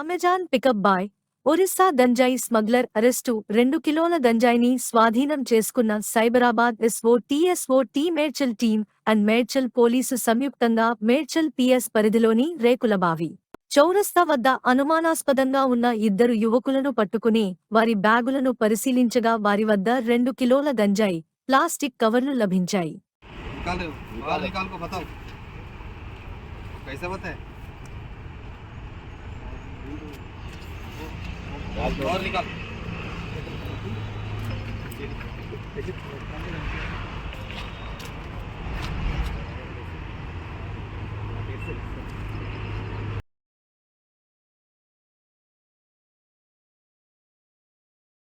Amazon pickup bye Orissa గంజాయి smuggler arrest 2 కిలోల గంజాయిని స్వాధీనం చేసుకున్న Cyberabad SOT Medchal team and Medchal police సంయుక్తంగా మేడ్చల్ పిఎస్ పరిధిలోని రేకులబావి చౌరస్తా వద్ద అనుమానాస్పదంగా ఉన్న 2 యువకులను పట్టుకుని వారి బ్యాగులను పరిశీలించగా వారి వద్ద 2 కిలోల గంజాయి ప్లాస్టిక్ కవర్లు లభించాయి. कैसे बताए और निकाल